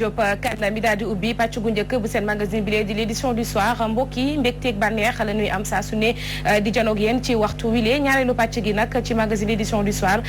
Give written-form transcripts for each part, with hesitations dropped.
Diop Kane mi daal di ubbi pàcc gu njëkk bu seen magazine bi di l'édition du soir mbokk yi mbégteeg bànneex la ñuy am saa su ne di janoog yéen ci waxtu wile ñaareelu pàcc gi nag ci magazine l'édition du soir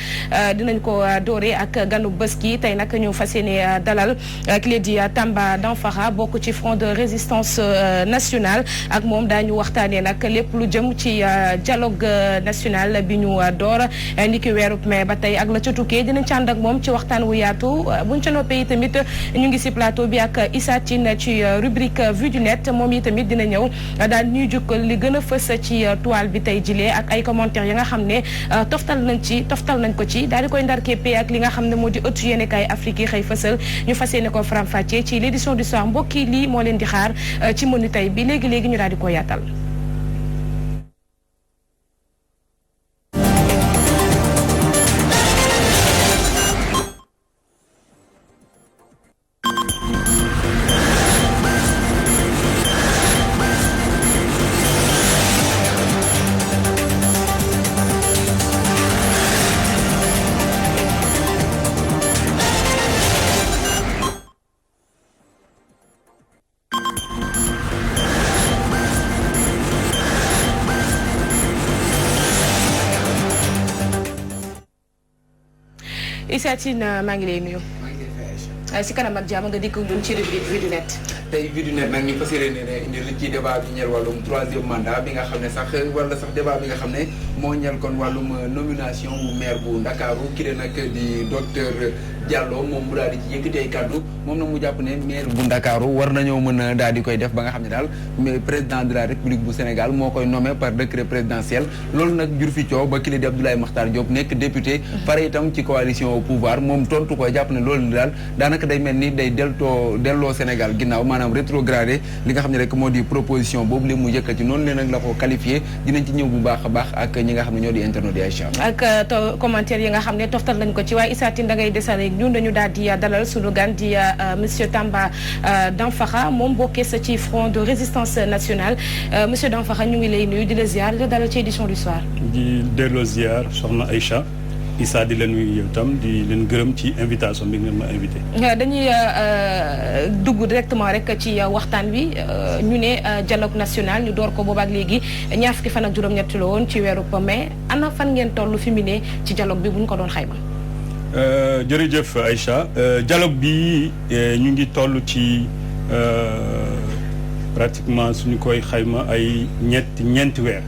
dinañ ko doore ak ganu bés gi tey nag ñu fas yéene dalal ki lee di Tamba Danfara bokk ci front de résistance nationale ak moom daañu waxtaanee nag lépp lu jëm ci dialogue national bi ñu door niki weerub mai ba tey ak la ca tukkee dinañ ci ànd ak moom ci waxtaan wu yaatu buñ ca noppee tamit ñu ngi ci plateau bi ak Issa Tine ci rubrique vue du net moom yi tamit dina ñëw daal ñuy jukkal li gën a fës ci toile bi tey jilee ak ay commentaires yi nga xam ne toftal nañ ko ci daal di koy ndar képpee ak li nga xam ne moo di ëttu yéenekaay Afrique yi xëy fësal ñu fas yéene ko faram-fàccee ci l'édition du soir mbokki lii moo leen di xaar ci mënu tey bi léegi ñu daal di ko yaatal. Issa Tine maa ngi lay nuyu. Si kanam ak jàmm nga dikk ñun ci rubrique vue du net. tey vue du net nag ñu fas yéene indi li ci débat bi ñeel wàllum troisième mandat bi nga xam ne sax wala sax débat bi nga xam ne moo ñeel kon wàllum nomination bu maire bu Ndakaaru ki de nag di docteur Diallo moom mu daal di ci yëkkati ay kàddu moom nag mu jàpp ne maire bu Ndakaaru war nañoo mën a daal di koy def ba nga xam ne daal président de la République bu Sénégal moo koy nommé par décret présidentiel loolu nag jur fi coow ba ki di Abdoulaye Makhtar Diop nekk député pare itam ci coalition au pouvoir moom tontu ko jàpp ne loolu daal daanaka day mel ni day delloo Sénégal ginnaaw maanaam rétrogradé li nga xam ne rek moo di proposition boobu li mu yëkkati noonu leen nag la ko qualifié dinañ ci ñëw bu baax a baax ak ñi nga xam ne ñoo di internautes yi Aïcha ak commentaire yi nga xam ne toftal nañ ko ci waaye Issa Tine da ngay desale ñun dañu daal di dalal sunu gan di monsieur Tamba Danfara moom bokkee sa ci front de résistance nationale monsieur Danfara ñu ngi lay nuyu di la ziar di la dalal ci édition du soir di delloo ziar soxna Aïcha Issa di leen nuyu yow tam di leen gërëm ci invitation bi ngeen ma invité. dañuy dugg directement rek ci waxtaan wi ñu ne dialogue national ñu door ko boobaak léegi ñaar fukki fan ak juróom-ñett la woon ci weeru mai ana fan ngeen toll fi mu ne ci dialogue bi bu ñu ko doon xayma. jërëjëf Aïcha dialogue bi ñu ngi toll ci pratiquement suñu koy xayma ay ñeenti weer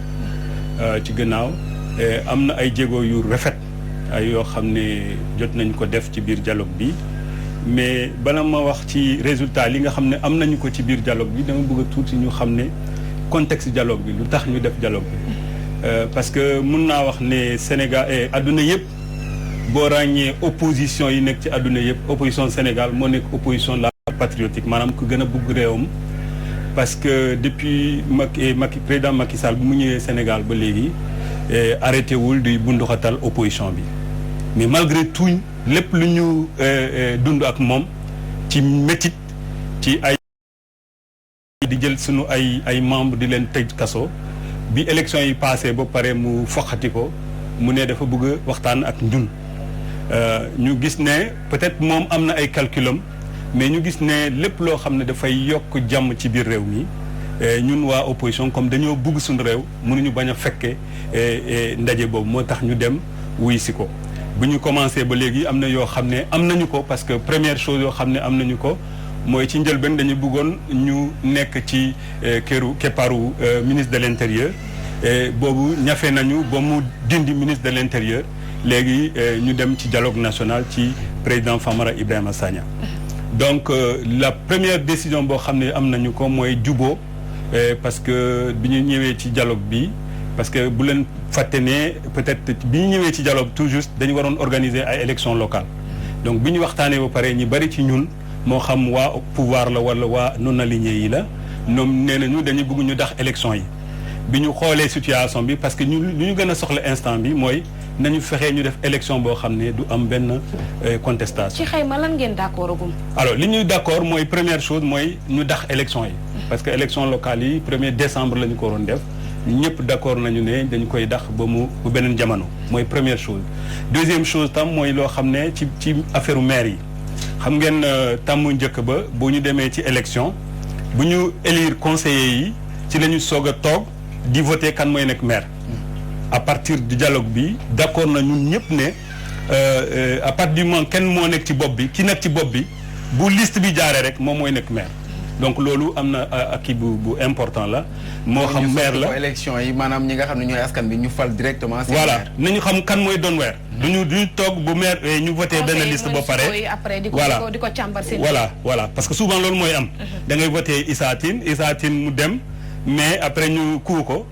ci gannaaw am na ay jéego yu rafet. ay yoo xam ne jot nañ ko def ci biir dialogue bi mais bala ma wax ci résultat li nga xam ne am nañu ko ci biir dialogue bi dama bëgg a tuuti ñu xam ne contexte dialogue bi lu tax ñu def dialogue bi parce que mun naa wax ne Sénégal adduna yëpp boo ràññee opposition yi nekk ci adduna yëpp opposition Sénégal moo nekk opposition la patriotique maanaam ku gën a bëgg réewam parce que depuis président Macky Sall bu mu ñëwee Sénégal ba léegi arrêté wul di bunduxatal opposition bi mais malgré tout lépp lu ñu dund ak moom ci métit ci ay di jël sunu ay membres di leen tëj kaso bi élection yi passé ba pare mu foqati ko mu ne dafa bëgg waxtaan ak ñun ñu gis ne peut-être moom am na ay calculam mais ñu gis ne lépp loo xam ne dafay yokk jàmm ci biir réew mi ñun waa opposition comme dañoo bugg suñu réew mënuñu bañ a fekke ndaje boobu moo tax ñu dem wuy si ko bu ñu commencé ba léegi am na yoo xam ne am nañu ko parce que première chose yoo xam ne am nañu ko mooy ci njëlbeen dañu bëggoon ñu nekk ci keppaaru ministre de l'intérieur boobu ñafe nañu ba mu dindi ministre de l'intérieur léegi ñu dem ci dialogue national ci président Famara Ibrahima Sagna donc la première décision boo xam ne am nañu ko mooy juboo parce que bi ñu ñëwee ci dialogue bi parce que bu leen fàtte ne peut-être bi ñu ñëwee ci dialogue tout juste dañu waroon organiser ay élections locales donc bi ñu waxtaanee ba pare ñi bari ci ñun moo xam waa pouvoir la wala waa non aligné yi la ñoom nee nañu dañu bëgg ñu dax élections yi bi ñu xoolee situation bi parce que ñu lu ñu gën a soxla instant bi mooy nañu fexee ñu def élection boo xam ne du am benn contestation. ci xayma lan ngeen d'accord agum. alors li ñuy d'accord mooy première chose mooy ñu dax élection yi. parce que élection locale yi 1er décembre la ñu ko waroon def ñëpp d'accord nañu ne dañ koy dax ba beneen jamono mooy première chose. deuxième chose tam mooy loo xam ne ci affaire maire yi xam ngeen tàmmu njëkk ba bu ñu demee ci élection bu ñu élire conseillers yi ci la ñu soog a toog di voter kan mooy nekk maire. À partir du dialogue bi d'accord na ñun ñëpp ne à partir du moment kenn moo nekk ci bopp bi ki nekk ci bopp bi bu liste bi jaaree rek moom mooy nekk maire. donc loolu am na kii bu important la. moo xam maire la élection yi maanaam ñi nga xam ne ñooy askan bi ñu fal directement. voilà nañu xam kan mooy doon weer. duñu toog bu maire ñu voté benn liste ba pare. voilà di ko càmbar seen voilà parce que souvent loolu mooy am. da ngay voté Issa Tine mu dem mais après ñu kuu ko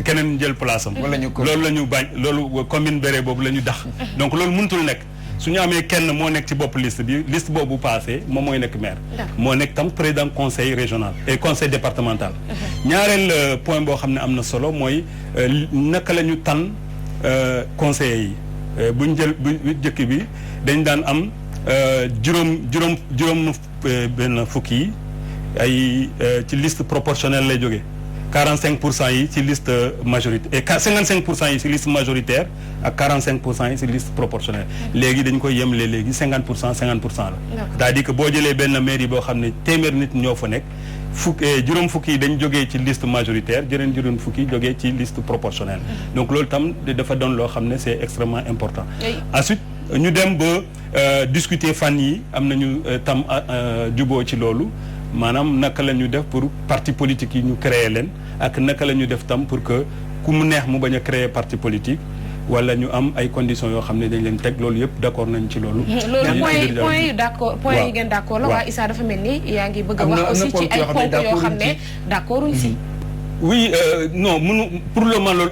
keneen jël place am. loolu la ñu bañ loolu commune Béré boobu la ñu dax. donc loolu mënutul nekk. su ñu amee kenn moo nekk ci bopp liste bi liste boobu passé moom mooy nekk maire. moo nekk tam président conseil régional et conseil départemental. ñaareel point boo xam ne am na solo mooy naka la ñu tànn conseillers yi buñ jël bu jëkk bi dañ daan am juróom benn fukki yi ay ci liste proportionnelle lay jógee. 45% yi ci liste majoritaire et 55% yi ci liste majoritaire ak 45% yi ci liste proportionnelle léegi dañ koy yemle léegi 50% la. c'est-à-dire que boo jëlee benn mairie boo xam ne téeméer nit ñoo fa nekk juróom fukki yi dañ jógee ci liste majoritaire juróom fukki jógee ci liste proportionnelle. donc loolu tam dafa doon loo xam ne c'est extrêmement important. ensuite ñu dem ba discuter fan yi am nañu tam juboo ci loolu. maanaam naka la ñu def pour parti politique yi ñu créer leen ak naka la ñu def tam pour que ku mu neex mu bañ a créer parti politique wala ñu am ay conditions yoo xam ne dañ leen teg loolu yëpp d'accord nañ ci loolu. loolu point yi d'accord point yi ngeen d'accord la waa Issa dafa mel ni yaa ngi bëgg a wax aussi ci ay ponk yoo xam ne d'accorduñ si. oui non pour le moment loolu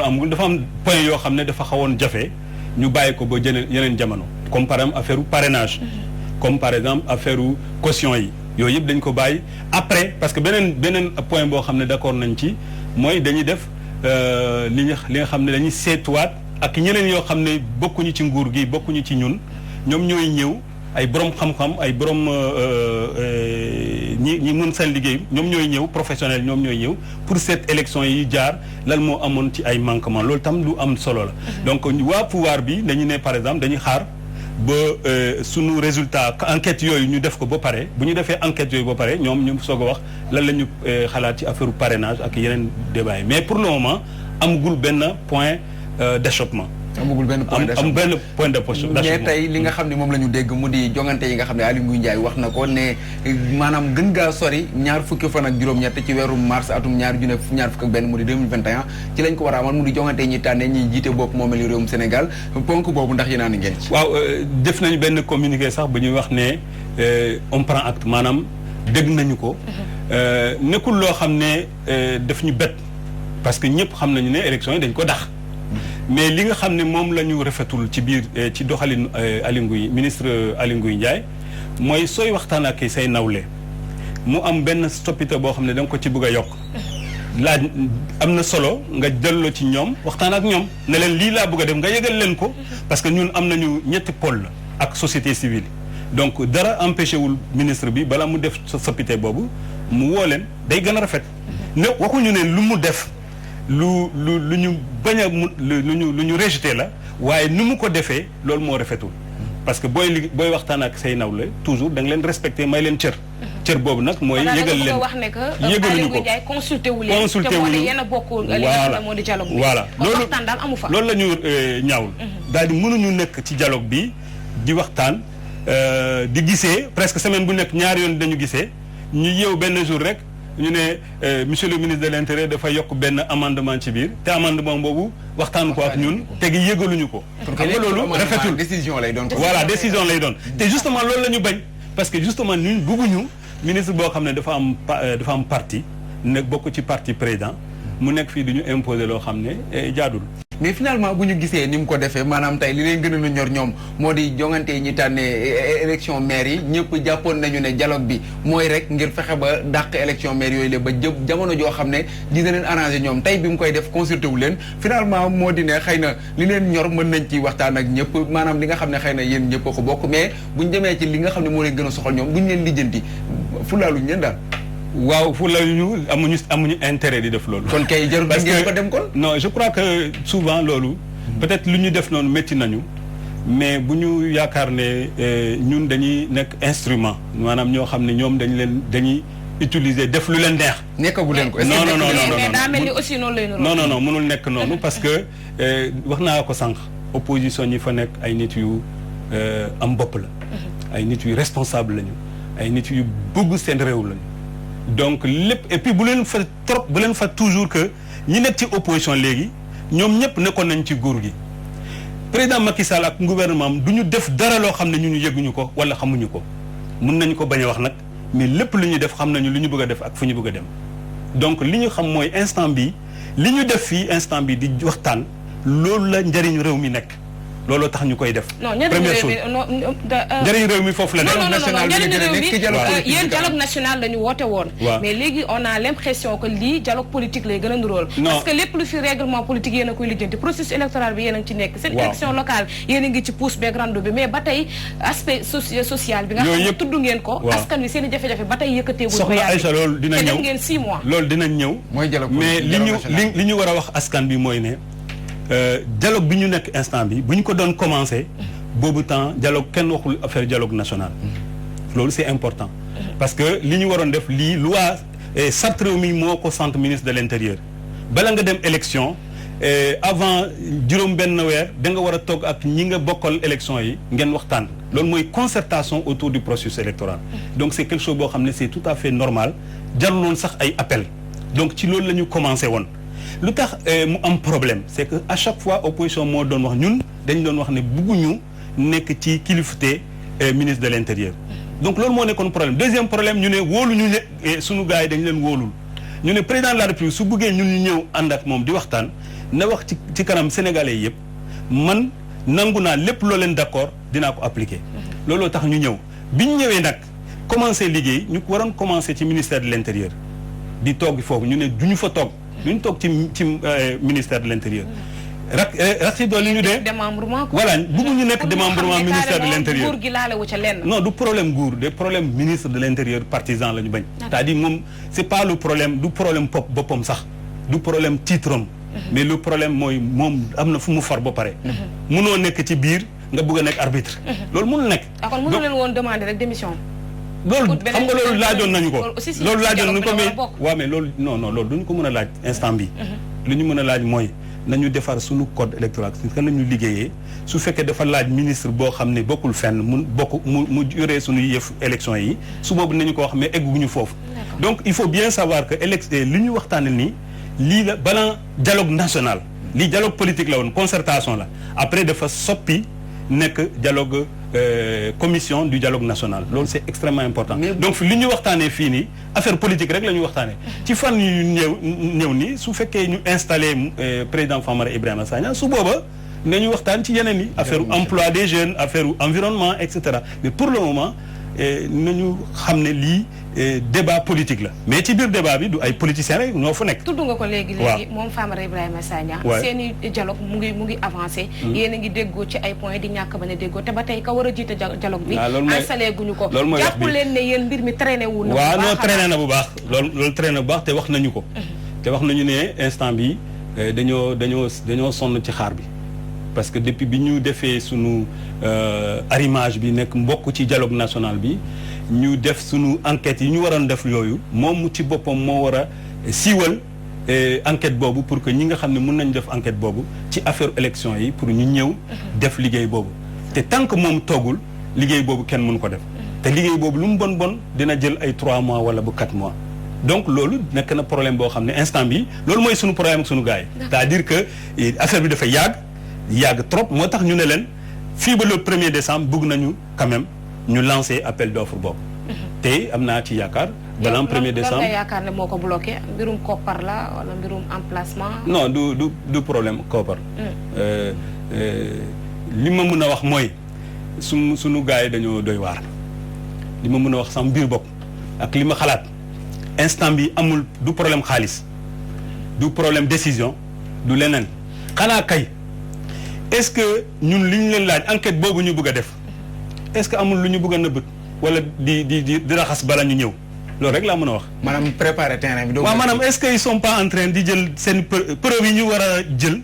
amagul dafa am point yoo xam ne dafa xawoon jafe ñu bàyyi ko ba yeneen jamono comme par exemple affaire parrainage. comme par exemple affaire caution yi yooyu yëpp dañ ko bàyyi après parce que beneen point boo xam ne d'accord nañ ci mooy dañuy def li nga xam ne dañuy seetuwaat ak ñeneen yoo xam ne bokkuñu ci nguur gi bokkuñu ci ñun ñoom ñooy ñëw ay borom xam-xam ay borom ñi mun seen liggéey ñoom ñooy ñëw professionnel ñoom ñooy ñëw pour cette élection yi jaar lan moo amoon ci ay manquement loolu tam lu am solo la. donc waa pouvoir bi dañu ne par exemple dañuy xaar. ba sunu résultat enquête yooyu ñu def ko ba pare bu ñu defee enquête yooyu ba pare ñoom ñu soog a wax lan la ñu xalaat ci affaire parrainage ak yeneen débat yi mais pour le moment amagul benn point d'achoppement. amagul benn point d'achoppement mais tey li nga xam ne moom la ñu dégg mu di jongante yi nga xam ne Aly Ngouille Ndiaye wax na ko ne maanaam gën gaa sori ñaar fukki fan ak juróom-ñett ci weeru mars atum ñaar fukk ak benn mu di 2021 ci lañ ko war a amal mu di jongante yi ñuy tànnee ñiy jiite bopp moomelu réewum Sénégal ponk boobu ndax yéen a ngeen ci. waaw def nañu benn communiqué sax bu ñuy wax ne on prend acte maanaam dégg nañu ko. nekkul loo xam ne daf ñu bett parce que ñëpp xam nañu ne élection yi dañ ko dax. mais li nga xam ne moom la ñu rafetul ci biir ci doxalin ministre Aly Ngouille Ndiaye mooy sooy waxtaan ak say nawle mu am benn soppite boo xam ne da nga ko ci bëgg a yokk laaj am na solo nga delloo ci ñoom waxtaan ak ñoom ne leen lii laa bëgg a def nga yëgal leen ko parce que ñun am nañu ñetti pôle ak société civile donc dara empêché wul ministre bi bala mu def soppite boobu mu woo leen day gën a rafet ne waxuñu ne lu mu def lu ñu bañ a lu ñu rejeté la waaye ni mu ko defee loolu moo rafetul parce que booy waxtaan ak say nawle toujours da nga leen respecté may leen cër boobu nag mooy yëgal leen wax ne que yëgaluñu ko consulté wu leen yéen a bokk li nga xam ne moo di dialogue bi voilà waxtaan daal amu fa loolu la ñu ñaawul daal di mënuñu nekk ci dialogue bi di waxtaan di gisee presque semaine bu nekk ñaari yoon dañu gisee ñu yeew benn jour rek ñu ne monsieur le ministre de l'intérieur dafa yokk benn amendement ci biir te amendement boobu waxtaanu ko ak ñun te gi yëgaluñu ko. xam nga loolu rafetul décision lay doon. voilà décision lay doon te justement loolu la ñu bañ parce que justement ñun bëgguñu ministre boo xam ne dafa am parti nekk bokk ci parti président mu nekk fii du ñu imposer loo xam ne jaadul. mais finalement bu ñu gisee ni mu ko defee maanaam tey li leen gën a ñor ñoom moo di jongante yi ñi tànnee élection maire yi ñëpp jàppoon nañu ne dialogue bi mooy rek ngir fexe ba dàq élection maire yooyu la ba jamono joo xam ne dina leen arrangé ñoom tey bi mu koy def consulté wu leen finalement moo di ne xëy na li leen ñor mën nañ ci waxtaan ak ñëpp maanaam li nga xam ne xëy na yéen ñëpp a ko bokk mais buñ demee ci li nga xam ne moo leen gën a soxal ñoom buñ leen lijjanti fulaaluñ leen daal. waaw fu la ñu amuñu intérêt di def loolu. kon kay jarul ngeen ko dem kon. non je crois que souvent loolu. peut-être lu ñu def noonu métti nañu mais bu ñu yaakaar ne ñun dañuy nekk instrument maanaam ñoo xam ne ñoom dañuy utiliser def lu leen neex. nekkagu leen ko. non mais daa mel ni aussi noonu lay non mënul nekk noonu parce que wax naa ko sànq opposition ñi fa nekk ay nit yu am bopp la. ay nit yu responsable lañu. ay nit yu bëgg seen réew lañu. donc lépp et puis bu leen fa toujours que ñi nekk ci opposition léegi ñoom ñëpp nekkoon nañ ci nguur gi. président Macky Sall ak gouvernement am du ñu def dara loo xam ne ñu yëguñu ko wala xamuñu ko mun nañu ko bañ a wax nag mais lépp lu ñu def xam nañu lu ñu bëgg a def ak fu ñu bëgg a dem donc li ñu xam mooy instant bi li ñu def fii instant bi di waxtaan loolu la njëriñ réew mi nekk looloo tax ñu koy def. première chose njëriñ réew mi foofu la nekk. yéen dialogue national la ñu woote woon. mais léegi on a l'impression que lii dialogue politique lay gën a ndurool. parce que lépp lu fi règlement politique yéen a koy lijjanti processus électoral bi yéen a ngi ci nekk. seen élection locale yéen a ngi ci pousse beeg rando bi mais ba tey aspect social bi. nga xam ne tudd ngeen ko. askan wi seen i jafe-jafe ba tey yëkkateewul. soxna Aïcha loolu dina ñëw te def ngeen 6 mois. loolu dinañ ñëw. mooy dialogue mais li ñu war a wax askan bi mooy ne. dialogue bi ñu nekk instant bi bu ñu ko doon commencé boobu temps dialogue kenn waxul affaire dialogue national loolu c'est important parce que li ñu waroon def lii loi charte réew mi moo ko sant ministre de l'intérieur bala nga dem élection avant juróom benn weer da nga war a toog ak ñi nga bokkal élection yi ngeen waxtaan loolu mooy concertation autour du processus électoral donc c'est quelque chose boo xam ne c'est tout à fait normal jaruloon sax ay appel donc ci loolu la ñu commencé woon lu tax mu am problème c'est que à chaque fois opposition moo doon wax ñun dañ doon wax ne bugguñu nekk ci kilifte ministre de l'intérieur donc loolu moo nekkoon problème deuxième problème ñu ne wóoluñu ne sunu gars yi dañ leen wóolul ñu ne président de la république su buggee ñun ñu ñëw ànd ak moom di waxtaan na wax ci kanam sénégalais yëpp man nangu naa lépp loo leen d'accord dinaa ko appliquer looloo tax ñu ñëw bi ñu ñëwee nag commencer liggéey ñu waroon commencer ci ministère de l'intérieur di toog foofu ñu ne duñu fa toog duñu toog ci ministère de l'intérieur raxi dool li ñu dee démembrement voilà bëgguñu nekk démembrement ministère de l'intérieur nguur gi laalewu ca lenn non du problème nguur de problème ministre de l'intérieur partisan la ñu bañ c'est-à-dire moom c'est pas le problème du problème boppam sax du problème titre am mais le problème mooy moom am na fu mu far ba pare munoo nekk ci biir nga bëgg a nekk arbitre loolu mënul nekk kon mënu leen woon demander rek démission loolu xam nga loolu laajoon nañu ko loolu laajoon nañu ko mais waaw mais loolu non loolu duñu ko mën a laaj instant bi lu ñu mën a laaj mooy nañu defar suñu code électoral kan nañu liggéeyee su fekkee dafa laaj ministre boo xam ne bokkul fenn mu yoree suñu yëf élection yi su boobu nañu ko wax mais egguñu foofu donc il faut bien savoir que li ñu waxtaane nii lii la balaa dialogue national lii dialogue politique la woon concertation la après dafa soppi nekk dialogue commission du dialogue national loolu c'est extrêmement important donc li ñu waxtaanee fii nii affaire politique rek la ñu waxtaanee ci fan yu ñëw nii su fekkee ñu installé président Famara Ibrahima Sagna su booba nañu waxtaan ci yeneen yi affaire emploi des jeunes affaire environnement et cetera mais pour le moment nañu xam ne lii débat politique la mais ci biir débat bi du ay politiciens rek ñoo fa nekk. tudd nga ko léegi moom Famara Ibrahima Sagna. seeni dialogue mu ngi avancé. yéen a ngi déggoo ci ay points di ñàkk ba ne déggoo te ba tey ka war a jiite dialogue bi. installé guñu ko. loolu mooy wax bi jàpp leen ne yéen mbir mi traîné wu na. bu baax waaw non traîné na bu baax loolu traîné na bu baax te wax nañu ko. te wax nañu ne instant bi dañoo sonn ci xaar bi. parce que depuis bi ñu defee sunu arrimage bi nekk mbokk ci dialogue national bi ñu def sunu enquête yi ñu waroon def yooyu moom ci boppam moo war a siiwal enquête boobu pour que ñi nga xam ne mën nañ def enquête boobu ci affaire élection yi pour ñu ñëw def liggéey boobu te tant que moom toogul liggéey boobu kenn mënu ko def te liggéey boobu lu mu bon dina jël ay 3 mois wala ba 4 mois donc loolu nekk na problème boo xam ne instant bi loolu mooy sunu problème ak sunu gars yi c'est-à-dire que affaire bi dafa yàgg trop moo tax ñu ne leen fii ba le 1er décembre bëgg nañu quand même ñu lancer appel d'offre boobu. te am naa ci yaakaar. balaa 1er décembre nga yaakaar ne moo ko bloqué mbirum koppar la wala mbirum emplacement. non du problème koppar. li ma mën a wax mooy sunu gars yi dañoo doy waar. li ma mën a wax sama biir bopp ak li ma xalaat instant bi amul du problème xaalis du problème décision du leneen xanaa kay. est-ce que ñun li ñu leen laaj enquête boobu ñu bëgg a def est-ce que amul lu ñu bëgg a nëbb wala di raxas bala ñu ñëw loolu rek laa mën a wax. maanaam préparer terrain bi. waaw maanaam est-ce que ils sont pas en train di jël seen preuve yi ñu war a jël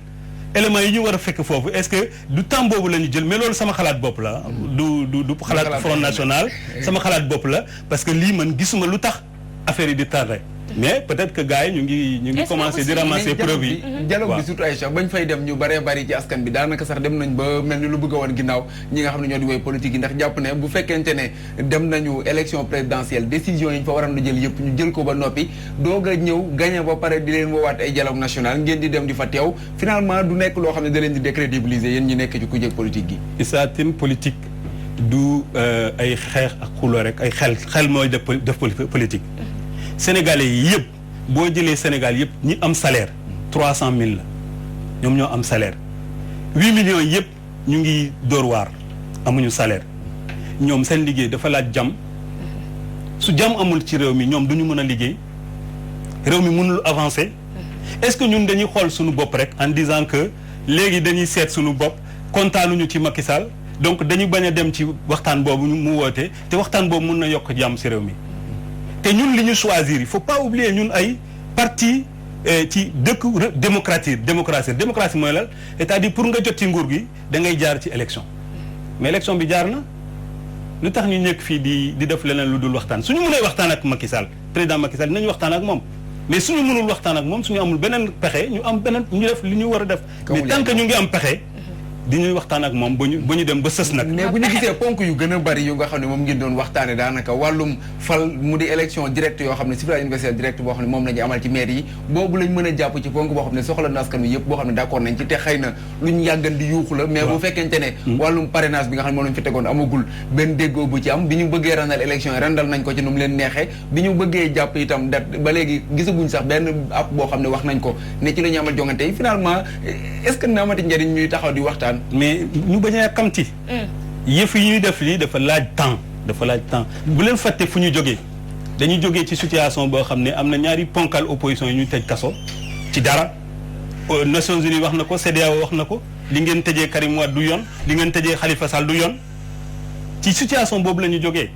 éléments yi ñu war a fekk foofu est-ce que du temps boobu la ñu jël mais loolu sama xalaat bopp la du xalaat Front National sama xalaat bopp la parce que lii man gisuma lu tax affaire yi di tardé mais peut-être que gars yi ñu ngi commencé di ramasser preuve yi dialogue bi surtout Aïcha bañ fay dem ñu bëree bëri ci askan bi daanaka sax dem nañ ba mel ni lu bëgg a woon ginnaaw ñi nga xam ne ñoo di woy politique yi ndax jàpp ne bu fekkente ne dem nañu élection présidentielle décision yi ñu fa waroon a jël yëpp ñu jël ko ba noppi doog a ñëw gagné ba pare di leen woowaat ay dialogue national ngeen di dem di fa teew finalement du nekk loo xam ne da leen di décrédibiliser yéen ñi nekk ci kujje politique gi Issa Tine politique du ay xeex ak xuloo rek ay xel mooy def politique Sénégalais yi yëpp boo jëlee Sénégal yëpp ñi am salaire 300 000 la ñoom ñoo am salaire 8 millions yëpp ñu ngi dóor waar amuñu salaire ñoom seen liggéey dafa laaj jàmm su jàmm amul ci réew mi ñoom duñu mën a liggéey réew mi mënul avancer est-ce que ñun dañuy xool suñu bopp rek en disant que léegi dañuy seet suñu bopp kontaanuñu ci Macky Sall donc dañu bañ a dem ci waxtaan boobu mu woote te waxtaan boobu mën na yokk jàmm ci réew mi te ñun li ñu choisir il faut pas oublier ñun ay parti ci dëkk démocratie mooy lan c'est-à-dire pour nga jot ci nguur gi da ngay jaar ci élection mais élection bi jaar na lu tax ñu nekk fii di def leneen lu dul waxtaan suñu mënee waxtaan ak Macky Sall président Macky Sall dinañu waxtaan ak moom mais suñu mënul waxtaan ak moom suñu amul beneen pexe ñu am beneen ñu def li ñu war a def mais tant que ñu ngi am pexe di ñuy waxtaan ak moom ba ñu dem ba sës nag. mais bu ñu gisee ponk yu gën a bari yu nga xam ne moom ngeen doon waxtaane daanaka wàllum fal mu di élection directe yoo xam ne suffrage universel direct boo xam ne moom la ñu amal ci maire yi boobu lañ mën a jàpp ci ponk boo xam ne soxla na askan wi yëpp boo xam ne d'accord nañ ci te xëy na lu ñu yàggan di yuuxu la mais bu fekkente ne wàllum parrainage bi nga xam ne moom lañ fi tegoon amagul benn déggoo bu ci am bi ñu bëggee randal élection yi randal nañ ko ci nu mu leen neexee bi ñu bëggee jàpp itam dat ba léegi gisaguñ sax benn app boo xam ne wax nañ ko ne ci la ñu amal jongante yi finalement est-ce que na amati njëriñ ñuy taxaw di waxtaan mais ñu bañ a yàkkamti yëf yi ñuy def lii dafa laaj temps bu leen fàtte fu ñu jógee dañuy jógee ci situation boo xam ne am na ñaari ponkal opposition yi ñu tëj kaso ci dara Nations Unies wax na ko CEDEAO wax na ko li ngeen tëjee Karim Wade du yoon li ngeen tëjee Khalifa Sall du yoon ci situation boobu la ñu jógee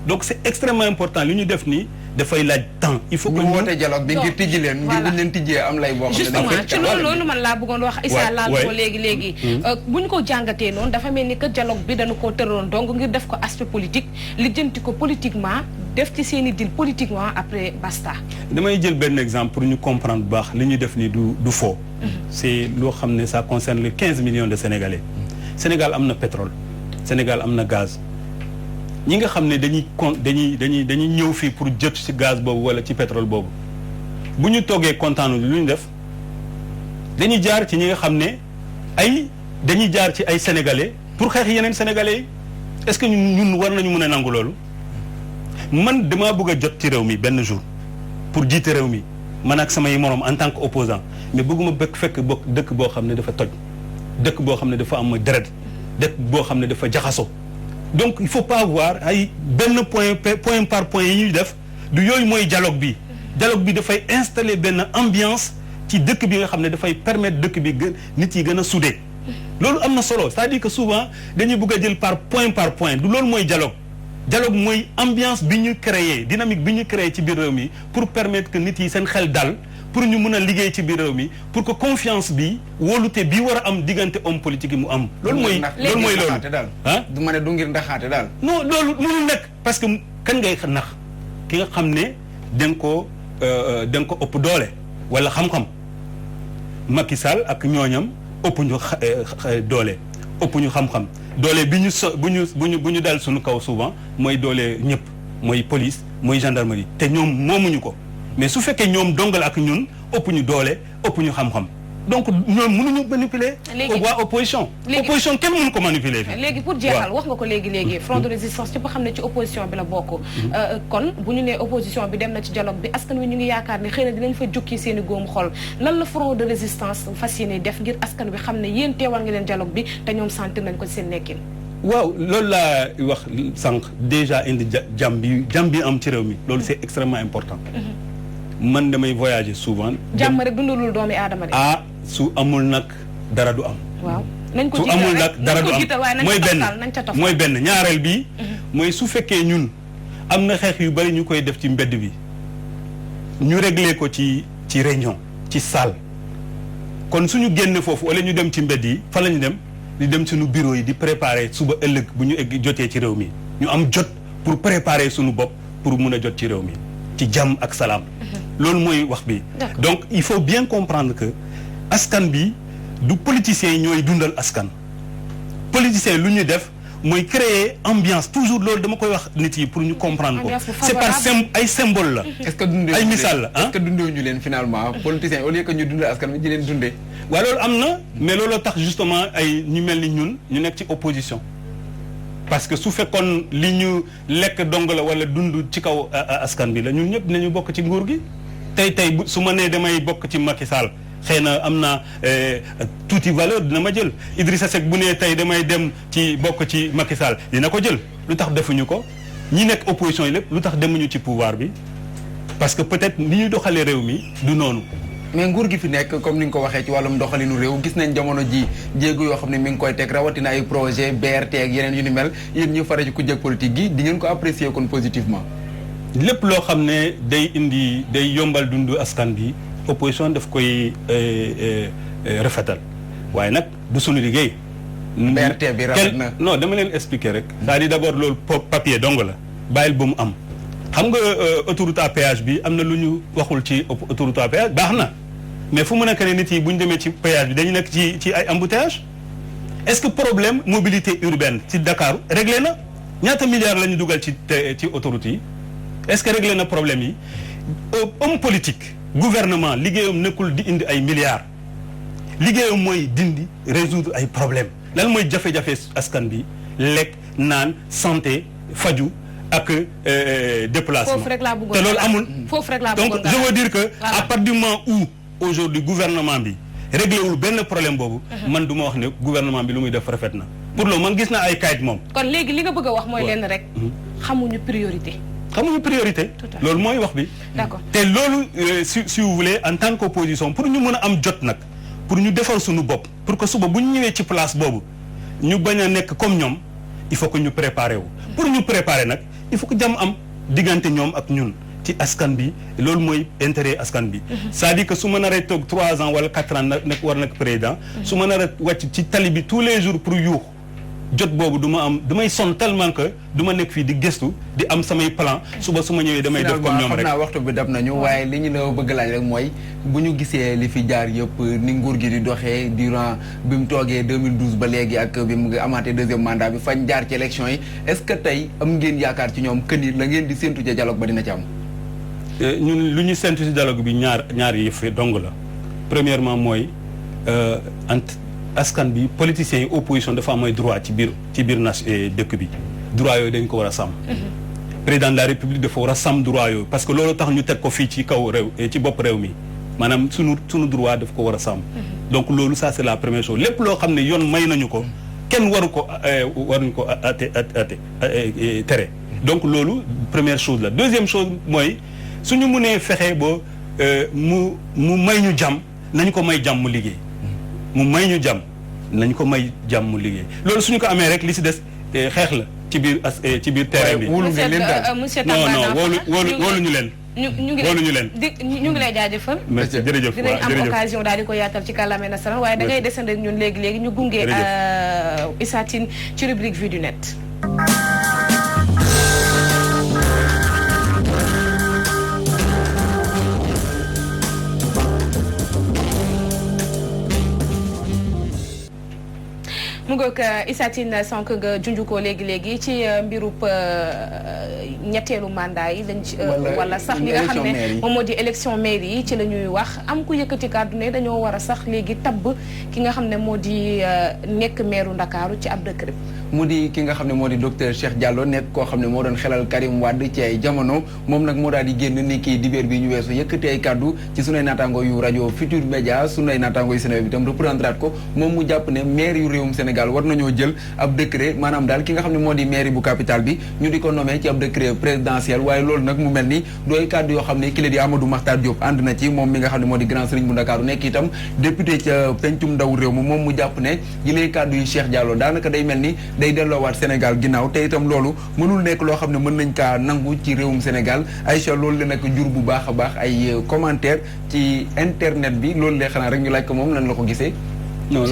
donc c'est extrêmement important li ñu def nii dafay laaj temps il faut que ñu woote dialogue bi ngir tijji leen ngir buñ leen tijjee am lay boo xam ne justement ci loolu man laa bëggoon wax Issa laal ko léegi bu ñu ko jàngatee noonu dafa mel ni que dialogue bi dañu koo tëroon donc ngir def ko aspect politique lijjanti ko politiquement def ci seen i deal politiquement après basta damay jël benn exemple pour ñu comprendre bu baax li ñu def ni du faux c'est loo xam ne ça concerne les 15 millions de Sénégalais Sénégal am na pétrole Sénégal am na gaz ñi nga xam ne dañuy ñëw fii pour jot ci gaz boobu wala ci pétrole boobu bu ñu toogee kontaanu lu ñu def dañuy jaar ci ñi nga xam ne dañuy jaar ci ay sénégalais pour xeex yeneen sénégalais yi est-ce que ñun war nañu mën a nangu loolu man damaa bëgg a jot ci réew mi benn jour pour jiite réew mi man ak samay morom en tant que opposant mais bëgguma fekk dëkk boo xam ne dafa toj dëkk boo xam ne dafa am deret dëkk boo xam ne dafa jaxaso donc il faut pas avoir ay benn point par point yi ñuy def du yooyu mooy dialogue bi dafay installer benn ambiance ci dëkk bi nga xam ne dafay permettre dëkk bi nit yi gën a soudé loolu am na solo c'est-à-dire que souvent dañuy bëgg a jël par point du loolu mooy dialogue mooy ambiance bi ñu créer dynamique bi ñu créer ci biir réew mi pour permettre que nit yi seen xel dal pour ñu mën a liggéey ci biir réew mi pour que confiance bi wóolute bi war a am diggante homme politique yi mu am. loolu mooy ah du ma ne du ngir ndaxaate daal. non loolu mënul nekk parce que kan ngay nax ki nga xam ne da nga ko ëpp doole wala xam-xam Macky Sall ak ñooñam ëpp ñu doole ëpp ñu xam-xam doole bi ñu bu ñu dal suñu kaw souvent mooy doole ñëpp mooy police mooy gendarmerie te ñoom moomuñu ko. mais su fekkee ñoom dongal ak ñun ëpp ñu doole ëpp ñu xam-xam donc ñoom mënuñu manipuler. léegi waa opposition. opposition kenn mënu ko manipuler fii. léegi pour jeexal wax nga ko léegi front de résistance ñëpp xam ne ci opposition bi la bokk. kon bu ñu nee opposition bi dem na ci dialogue bi askan wi ñu ngi yaakaar ne xëy na dinañ fa jukki seen i góomu xol lan la front de résistance fas yéene def ngir askan wi xam ne yéen teewal nga leen dialogue bi te ñoom sentir nañ ko ci seen nekkin. waaw loolu laa wax sànq déjà indi jàmm bi am ci réew mi loolu c'est extrêmement important. man damay voyager souvent. jàmm rek dundalul doomi aadama de. su amul nag dara du am. waaw nañ ko su amul nag dara du am mooy benn ñaareel bi. mooy su fekkee ñun am na xeex yu bari ñu koy def ci mbedd bi ñu régler ko ci réunion ci salle kon suñu génne foofu wala ñu dem ci mbedd yi fa la ñu dem di dem suñu bureau yi di préparer suba ëllëg bu ñu egg jotee ci réew mi ñu am jot pour préparer suñu bopp pour mun a jot ci réew mi ci jàmm ak salaam. loolu mooy wax bi. donc il faut bien comprendre que askan bi du politiciens yi ñooy dundal askan. politiciens lu ñu def mooy créer ambiance toujours loolu dama koy wax nit yi pour ñu comprendre ko. c'est par ay symbole la. est-ce que dundee ay misaal la est-ce que dundee ñu leen finalement politiciens au lieu que ñu dundal askan bi di leen dundee. waaw loolu am na mais looloo tax justement ay ñu mel ni ñun ñu nekk ci opposition. parce que su fekkoon li ñu lekk dong la wala dund ci kaw askan bi la ñun ñëpp dinañu bokk ci nguur gi tey su ma nee damay bokk ci Macky Sall xëy na am na tuuti valeur dina ma jël Idrissa Seck bu nee tey damay dem ci bokk ci Macky Sall dina ko jël lu tax defuñu ko ñi nekk opposition yi lépp lu tax demuñu ci pouvoir bi parce que peut-être ni ñu doxalee réew mi du noonu. mais nguur gi fi nekk comme ni nga ko waxee ci wàllum doxalinu réew gis nañ jamono ji jéego yoo xam ne mi ngi koy teg rawatina ay projet BRT ak yeneen yu ni mel yéen ñu fare ci ku jëg politique gi di ngeen ko apprécier kon positivement. lépp loo xam ne day yombal dundu askan bi opposition daf koy rafetal waaye nag du sunu liggéey. BRT bi rafet na non dama leen expliquer rek. c'est-à-dire d'abord loolu papier dong la bàyyil ba mu am. xam nga autoroute à péage bi am na lu ñu waxul ci autoroute à péage baax na mais fu mu nekk ne nit yi bu ñu demee ci péage bi dañu nekk ci ay embouteillage est-ce que problème mobilité urbaine ci Dakar réglé na ñaata milliards la ñu dugal ci autoroute yi est-ce que réglé na problème yi homme politique gouvernement liggéeyam nekkul di indi ay milliards liggéeyam mooy dindi résoudre ay problèmes lan mooy jafe-jafe askan bi lekk naan santé faju ak déplacement te loolu amul donc je veux dire que à partir du moment où aujourd'hui gouvernement bi réglé wul benn problème boobu man du ma wax ne gouvernement bi lu muy def rafet na pour loolu man gis naa ay kayit moom kon léegi li nga bëgg a wax mooy lenn rek xamuñu priorité loolu mooy wax bi d'accord te loolu si vous voulez en tant qu'opposition pour ñu mën a am jot nag pour ñu defal suñu bopp pour que suba bu ñu ñëwee ci place boobu ñu bañ a nekk comme ñoom il faut que ñu préparer wu pour ñu préparer nag il faut que jàmm am diggante ñoom ak ñun ci askan bi loolu mooy intérêt askan bi c'est-à-dire que su ma naree toog 3 ans wala 4 ans nekk war nekk président su ma naree wàcc ci tali bi tous les jours pour yuux jot boobu du ma am damay sonn tellement que du ma nekk fii di gëstu di am samay plan suba su ma ñëwee damay def comme ñoom rek xam naa waxtu bi dab nañu waaye li ñu la bëgg laaj rek mooy bu ñu gisee li fi jaar yëpp ni nguur gi di doxee durant bi mu toogee 2012 ba léegi ak bi mu amaatee deuxième mandat bi fañ jaar ci élection yi est-ce que tey am ngeen yaakaar ci ñoom que ni la ngeen di séntu ca dialogue ba dina ci am. ñun lu ñu séntu ci dialogue bi ñaar yëf dong la premièrement mooy askan bi politiciens yi opposition dafa am ay droit ci biir dëkk bi droit yooyu dañ ko war a sàmm. président de la république dafa war a sàmm droit yooyu parce que loolu tax ñu teg ko fii ci kaw réew ci bopp réew mi maanaam sunu droit daf ko war a sàmm. donc loolu ça c'est la première chose lépp loo xam ne yoon may nañu ko kenn waruñu ko tere donc loolu première chose la deuxième chose mooy suñu mënee fexe ba mu may ñu jàmm nañu ko may jàmm mu liggéey. mu may ñu jàmm nañ ko may jàmm mu liggéey loolu suñu ko amee rek li ci des xeex la ci biir terrain bi. wóolu ngeen leen daal monsieur Tamba wóolu ñu leen. ñu ngi lay jaajëfal. merci jërëjëf dinañ am occasion daal di ko yaatal ci kàllaame nasaraan waaye da ngay descendre ñun léegi ñu gunge Issa Tine ci rubrique Vue du Net. mu ngoog Issa Tine sànq nga junj ko léegi ci mbirub ñetteelu mandat yi lañ ci wala sax li nga xam ne moom moo di élection maire yi ci la ñuy wax am ku yëkkati kàddu ne dañoo war a sax léegi tabb ki nga xam ne moo di nekk maire Ndakaaru ci ab décret. mu di ki nga xam ne moo di docteur Cheikh Diallo nekk koo xam ne moo doon xelal Karim Wade ci ay jamono moom nag moo daal di génn ni kii dibéer bi ñu weesu yëkkati ay kàddu ci sunay naataango yu rajo Futur Média sunay naataango yu Sénégal bi itam reprendre ko moom mu jàpp ne maire yu réewum Sénégal war nañoo jël ab décret maanaam daal ki nga xam ne moo di maire bu capitale bi ñu di ko nommé ci ab décret présidentiel waaye loolu nag mu mel ni dooy kàddu yoo xam ne ki la di Amadou Makhtar Diop ànd na ci moom mi nga xam ne moo di grand serigne bu Ndakaaru nekk itam député ca pencum ndaw réew mi moom mu jàpp ne yi lay kàddu yu Cheikh Diallo daanaka day mel ni day delloowaat Sénégal ginnaaw te itam loolu mënul nekk loo xam ne mën nañ kaa nangu ci réewum Sénégal Aïcha loolu la nag jur bu baax a baax ay commentaire ci internet bi loolu lee xanaa rek ñu laaj ko moom lan la ko gisee. non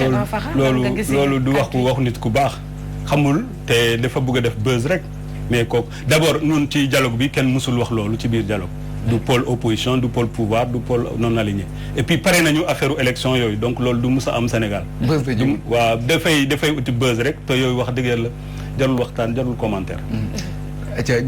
loolu du waxu nit ku baax xamul te dafa bëgg a def buzz rek mais kooku d'abord ñun ci dialogue bi kenn mësul wax loolu ci biir dialogue du pôle opposition du pôle pouvoir du pôle non aligné et puis pare nañu affaire élection yooyu donc loolu du mus a am Sénégal. buzz la jëm waaw dafay uti buzz rek te yooyu wax dëgg yàlla jarul waxtaan jarul commentaire.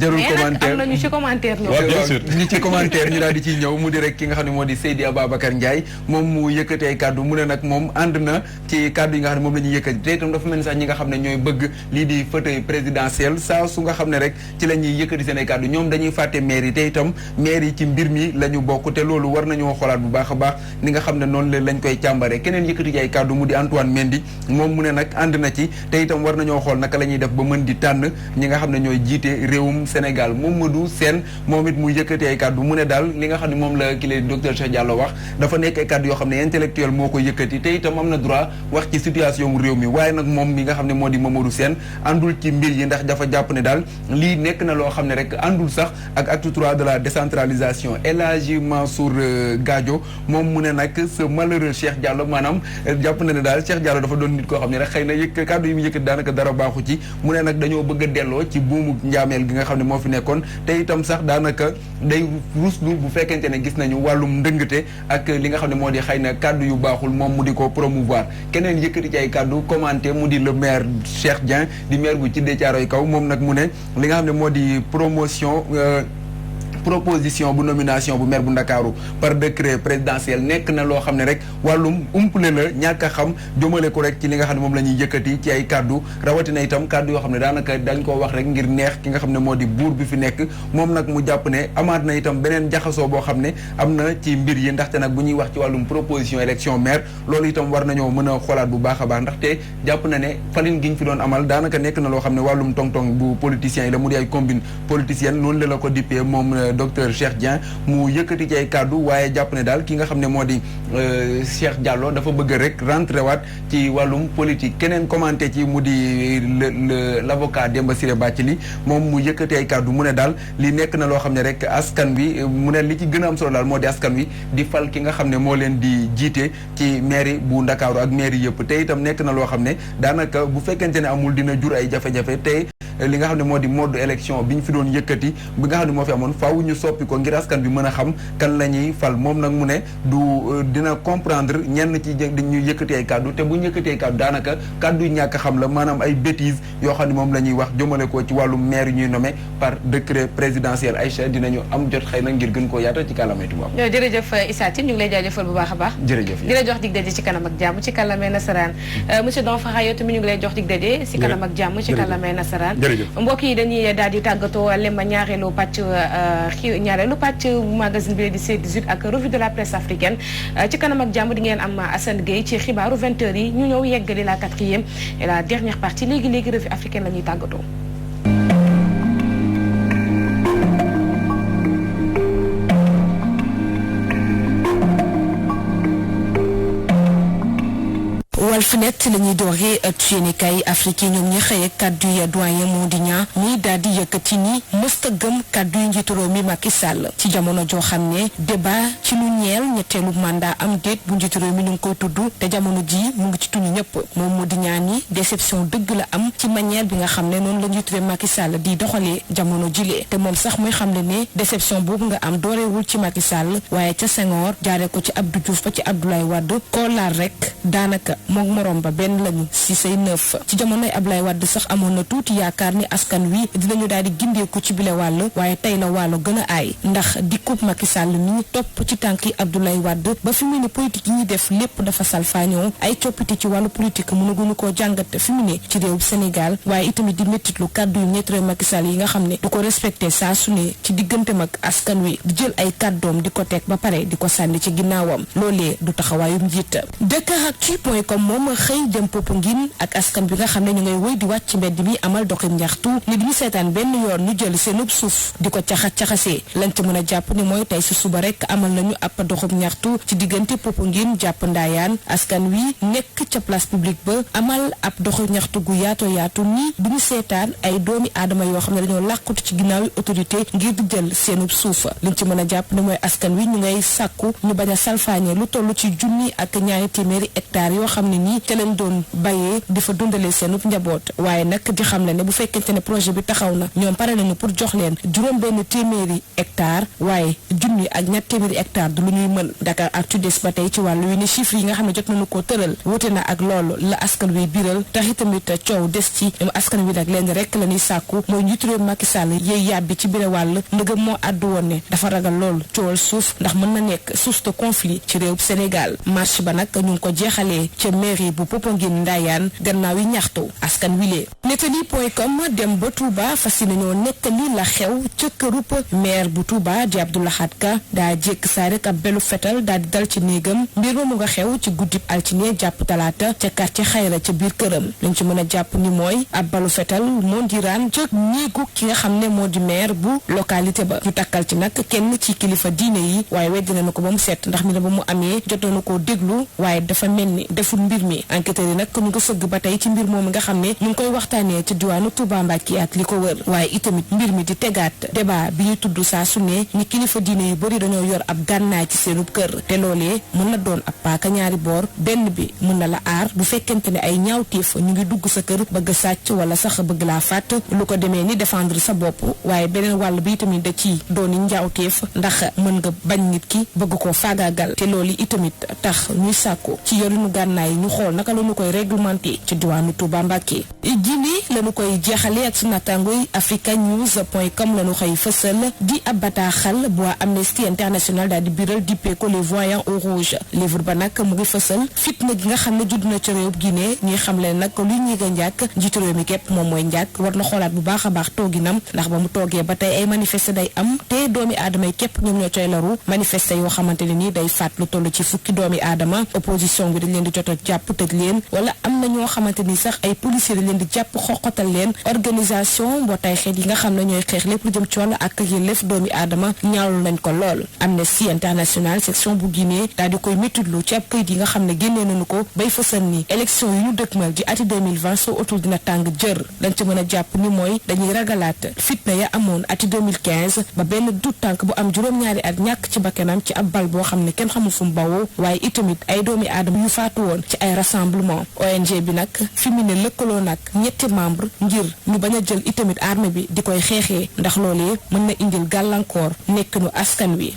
jarul commentaire am na ñu ci commentaire bien sûr ñi ci commentaire ñu daal di ciy ñëw mu di rek ki nga xam ne moo di Seydi Ababacar Ndiaye moom mu yëkkati ay kàddu mu ne nag moom ànd na ci kàddu yi nga xam ne moom la ñuy yëkkati te itam dafa mel ni sax ñi nga xam ne ñooy bëgg lii di fauteuil présidentiel saa su nga xam ne rek ci la ñuy yëkkati seen ay kàddu ñoom dañuy fàtte maire yi te itam maire yi ci mbir mi la ñu bokk te loolu war nañoo xoolaat bu baax a baax ni nga xam ne noonu lañ koy càmbare keneen yëkkati ci ay kàddu mu di Antoine Mendy moom mu ne nag ànd na ci te itam war nañoo xool naka la ñuy def ba mën di tànn ñi nga xam ne ñooy jiite réewum Sénégal Mamadou Sène moom it mu yëkkati ay kàddu mu ne daal li nga xam ne moom la ki lay docteur Cheikh Diallo wax dafa nekk ay kàddu yoo xam ne intellectuel moo ko yëkkati te itam am na droit wax ci situation réew mi waaye nag moom mi nga xam ne moo di Mamadou Sène àndul ci mbir yi ndax dafa jàpp ne daal lii nekk na loo xam ne rek àndul sax ak acte 3 de la décentralisation El Hadji Mansour Gadio moom mu ne nag ce malheureux Cheikh Diallo maanaam jàpp na ne daal Cheikh Diallo dafa doon nit koo xam ne rek xëy na kàddu yi mu yëkkati daanaka dara baaxu ci mu ne nag dañoo bëgg a delloo ci buumu njaameel gi nga xam ne moo fi nekkoon te itam sax daanaka day ruslu bu fekkente ne gis nañu wàllum ndëngate ak li nga xam ne moo di xëy na kàddu yu baaxul moom mu di ko promouvoir keneen yëkkati ci ay kàddu commenté mu di le maire Cheikh Dieng di maire bu ci Thiaroye Kaw moom nag mu ne li nga xam ne moo di proposition bu nomination bu maire bu Ndakaaru par décret présidentiel nekk na loo xam ne rek wàllum umpale la ñàkk a xam jëmale ko rek ci li nga xam ne moom la ñuy yëkkati ci ay kaddu rawatina itam kaddu yoo xam ne daanaka dañ koo wax rek ngir neex ki nga xam ne moo di buur bi fi nekk moom nag mu jàpp ne amaat na itam beneen jaxasoo boo xam ne am na ci mbir yi ndaxte nag bu ñuy wax ci wàllum proposition élection maire loolu itam war nañoo mën a xoolaat bu baax a baax ndaxte jàpp na ne falin gi ñu fi doon amal daanaka nekk na loo xam ne wàllum tong-tong bu politiciens yi la mu di ay combine politicienne noonu la ko dippee moom docteur Cheikh Dieng mu yëkkati ci ay kàddu waaye jàpp ne daal ki nga xam ne moo di Cheikh Diallo dafa bëgg rek rentré waat ci wàllum politique keneen commenté ci mu di l'avocat Demba Ciré Bathily moom mu yëkkati ay kàddu mu ne daal li nekk na loo xam ne rek askan wi mu ne li ci gën a am solo daal moo di askan wi di fal ki nga xam ne moo leen di jiite ci mairie bu Ndakaaru ak mairie yëpp te itam nekk na loo xam ne daanaka bu fekkente ne amul dina jur ay jafe-jafe te li nga xam ne moo di mode élection bi ñu fi doon yëkkati bi nga xam ne moo fi amoon faaw ñu soppi ko ngir askan bi mën a xam kan la ñuy fal moom nag mu ne du dina comprendre ñenn ci ñu yëkkati ay kàddu te bu ñu yëkkati ay kàddu daanaka kàddu yu ñàkk xam la maanaam ay bêtises yoo xam ne moom la ñuy wax jëmale ko ci wàllu maire ñuy nommé par décret présidentiel. Aïcha dinañu am jot xëy na ngir gën koo yaatal ci kàllaamay tubaab. jërëjëf Issa Tine ñu ngi lay jaajëfal bu baax a baax. jërëjëf di la jox dig daje ci kanam ak jàmm ci kàllaamay nasaraan monsieur Donfara yow tamit ñu ngi lay jox dig daje ci kanam ak jàmm ci kàllaamay nasaraan mbokk yi dañuy daal di tàggatoo lema ñaareelu pàcc magazine bi di C18 ak revue de la presse africaine ci kanam ak jàmm di ngeen am Assane Gueye ci xibaaru 20h yi ñu ñëw yeggali la 4e et la dernière partie léegi revue africaine la ñuy tàggatoo. Walfnet la ñuy dooree ëttu yéenekaay Afrique yi ñoom ñi xëy ak kàddu yi doyen Mody Niang mi daal di yëkkati ni mësta gëm kàddu yi njiitu réew mi Macky Sall ci jamono joo xam ne débat ci lu ñeel ñetteelu mandat am déet bu njiitu réew mi ñu ngi koy tudd te jamono ji mu ngi ci tuñu ñëpp moom Mody Niang ni déception dëgg la am ci manière bi nga xam ne noonu la njiitu réew Macky Sall di doxalee jamono jilee te moom sax muy xam ne déception boobu nga am dooreewul ci Macky Sall waaye ca Senghor jaaree ko ci Abdou Diouf ba ci Abdoulaye Wade koo laal rek daanaka mook morom ba benn lañu si say neuf ci jamonoy Abdoulaye Wade sax amoon na tuuti yaakaar ni askan wi dinañu daal di gindeeku ci bile wàll waaye tey la wàllu gën a aay ndax dikkub Macky Sall mi topp ci tànki Abdoulaye Wade ba fi mu ne politique yi ñuy def lépp dafa salfaañoo ay coppite ci wàllu politique mënaguñu koo jàngat fi mu ne ci réew Sénégal waaye itamit di méttitlu kàddu yu ñetti réew Macky Sall yi nga xam ne du ko respecté saa su ne ci diggante mag askan wi di jël ay kàddoom di ko teg ba pare di ko sànni ci ginnaawam loolee du taxawaayum njiit Dakaractu.com moom xëy dem Popenguine ak askan bi nga xam ne ñu ngay wëy di wàcc ci mbedd mi amal doxim ñaxtu ni duñu seetaan benn yoon ñu jël seenub suuf di ko caxasee lañ ci mën a jàpp ni mooy tey si suba rek amal nañu ab doxum ñaxtu ci diggante Popenguine jàpp Ndayane askan wi nekk ca place publique ba amal ab doxu ñaxtu gu yaatu ni duñu seetaan ay doomi aadama yoo xam ne dañoo làqutu ci ginnaaw yi autorité ngir di jël seenub suuf liñ ci mën a jàpp ni mooy askan wi ñu ngay sàkku ñu bañ a salfaañe lu toll ci junni ak ñaari téeméeri hectares yoo xam ne nii ca leen doon bayee di fa dundalee seenub njaboot waaye nag di xam le ne bu fekkente ne projet bi taxaw na ñoom pare nañu pour jox leen juróom benn téeméeri hectares waaye junni ak ñett téeméeri hectares du lu ñuy mën Dakar ak Tudes ba tey ci wàllu wi ne chiffres yi nga xam ne jot nañu koo tëral wute na ak loolu la askan wi biral tax itamit coow des ci ñoom askan wi nag leen rek la ñuy sàkku mooy njiitu réew Macky Sall yéey yàbbi ci biir wàll ndëgëm moo àddu woon ne dafa ragal loolu coowal suuf ndax mën na nekk source de conflit ci réew Sénégal marche ba nag ñu ngi ko jeexalee ca mairie bu Popenguine Ndayane gannaaw yi ñaxtu askan wi lee nettali.com dem ba Touba fas yéene ñoo nettali la xew ca kërub maire bu Touba di Abdou Lahad Ka daa jékk saa rek ab belu fetal daal di dal ci néegam mbir moomu nga xew ci guddib altine jàpp talaata ca quartier Xayra ca biir këram lañ ci mën a jàpp ni mooy ab balu fetal moo diraan ca néegu ki nga xam ne moo di maire bu localité ba ñu takkal ci nag kenn ci kilifa diine yi waaye weddi nañu ko ba mu set ndax mi ne ba mu amee jotoon koo déglu waaye dafa mel ni deful mbir mi enquêteurs yi nag ñu ngi sëgg ba tey ci mbir moomu nga xam ne ñu ngi koy waxtaanee ci diwaanu Touba Mbacké ak li ko wër waaye itamit mbir mi di tegaat débat bi ñu tudd saa su ne ni kilifa diine yu bëri dañoo yor ab gànnaay ci seenub kër te loolee mën na doon ab paaka ñaari boor benn bi mën na la aar bu fekkente ne ay ñaawteef ñu ngi dugg sa kër bëgg sàcc wala sax bëgg laa fàtt lu ko demee ni défendre sa bopp waaye beneen wàll bi itamit da ci dooni ñaawteef ndax mën nga bañ nit ki bëgg koo faagaagal te loolu itamit tax ñuy sàkku ci yorinu gànnaay ñu xool naka la ñu koy réglementé ci diwaanu Touba Mbacké jili la ñu koy jeexale ak sunu naataangoy africanews.com la ñu xëy fësal di ab bataaxal bu Amnesty International daal di biral dippee ko les voyants au rouge livre ba nag mu ngi fësal fitna gi nga xam ne judd na ci réew Guinée ñuy xam leen nag luy ñiga njàkk njiitu réew mi képp moom mooy njàkk war na xoolaat bu baax a baax tooginam ndax ba mu toogee ba tey ay manifester day am te doomi aadama yi képp ñoom ñoo coy laru manifester yoo xamante ne nii day faat lu toll ci fukki doomi aadama opposition bi dañ leen di jot a jàpp tëj leen wala am na ñoo xamante ni sax ay policiers dañ leen di jàpp xoqatal leen organisation mbootaay xeet yi nga xam ne ñooy xeex lépp lu jëm ci wàllu ak yelleef doomi aadama ñaawlu nañ ko lool Amnesty International section bu Guinée daal di koy méttitlu ci ab këyit yi nga xam ne génnee nañu ko bay fësal ni élection yi ñu dëkkmal di ati 2020 soo otul dina tàng jër lañ ci mën a jàpp ni mooy dañuy ragalaat fitna ya amoon ati 2015 ba benn du tànk bu am juróom-ñaari at ñàkk ci bakkanam ci ab bal boo xam ne kenn xamul fu mu bawoo waaye itamit ay doomi aadama yu faatu woon ci ay rassemblement ONG bi nag fi mu ne lëkkaloo nag ñetti membre ngir ñu bañ a jël itamit armée bi di koy xeexee ndax loolee mën na indil gàllankoor nekk nu askan wi